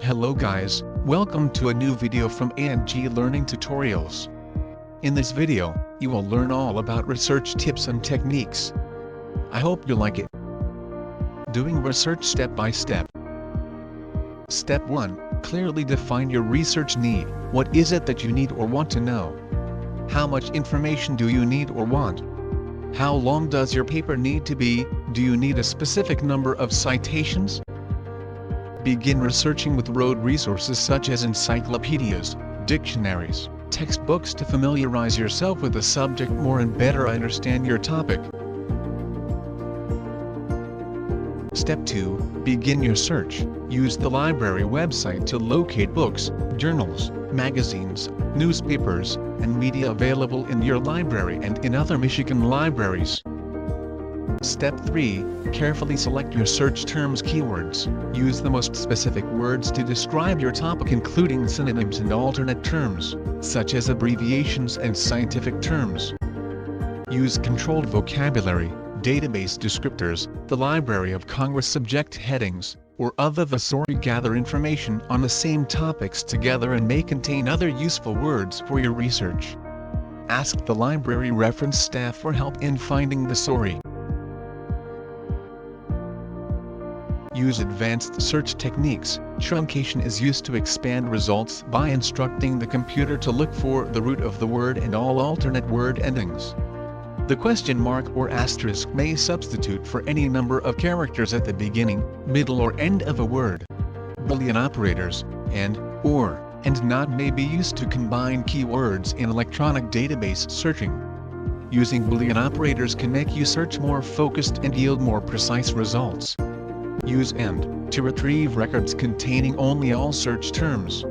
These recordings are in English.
Hello guys, welcome to a new video from ANG Learning Tutorials. In this video, you will learn all about research tips and techniques. I hope you like it. Doing research step by step. Step 1. Clearly define your research need. What is it that you need or want to know? How much information do you need or want? How long does your paper need to be? Do you need a specific number of citations? Begin researching with rote resources such as encyclopedias, dictionaries, textbooks to familiarize yourself with the subject more and better understand your topic. Step 2. Begin your search. Use the library website to locate books, journals, magazines, newspapers, and media available in your library and in other Michigan libraries. Step 3. Carefully select your search terms keywords. Use the most specific words to describe your topic, including synonyms and alternate terms, such as abbreviations and scientific terms. Use controlled vocabulary, database descriptors, the Library of Congress subject headings, or other thesauri. Gather information on the same topics together and may contain other useful words for your research. Ask the library reference staff for help in finding the thesauri. Use advanced search techniques. Truncation is used to expand results by instructing the computer to look for the root of the word and all alternate word endings. The question mark or asterisk may substitute for any number of characters at the beginning, middle or end of a word. Boolean operators, and, or, and not may be used to combine keywords in electronic database searching. Using Boolean operators can make you search more focused and yield more precise results. Use AND to retrieve records containing only all search terms.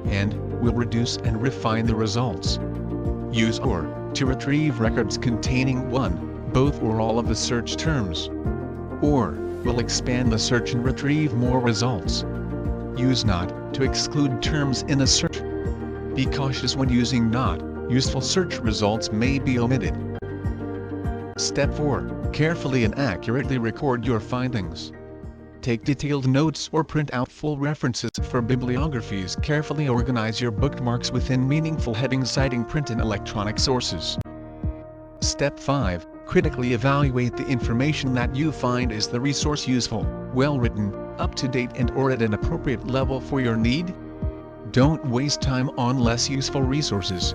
AND will reduce and refine the results. Use OR to retrieve records containing one, both or all of the search terms. OR will expand the search and retrieve more results. Use NOT to exclude terms in a search. Be cautious when using NOT, useful search results may be omitted. Step 4. Carefully and accurately record your findings. Take detailed notes or print out full references for bibliographies. Carefully organize your bookmarks within meaningful headings citing print and electronic sources. Step 5. Critically evaluate the information that you find. Is the resource useful, well-written, up-to-date and/or at an appropriate level for your need? Don't waste time on less useful resources.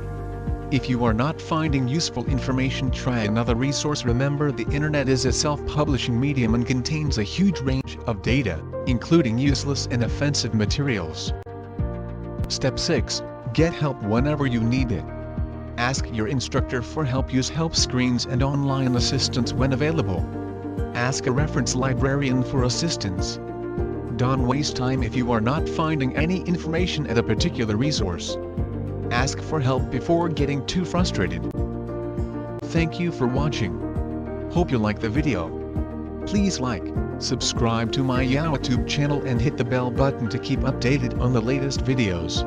If you are not finding useful information, try another resource. Remember, the internet is a self-publishing medium and contains a huge range of data, including useless and offensive materials. Step 6. Get help whenever you need it. Ask your instructor for help. Use help screens and online assistance when available. Ask a reference librarian for assistance. Don't waste time if you are not finding any information at a particular resource. Ask for help before getting too frustrated. Thank you for watching. Hope you like the video. Please like, subscribe to my YouTube channel and hit the bell button to keep updated on the latest videos.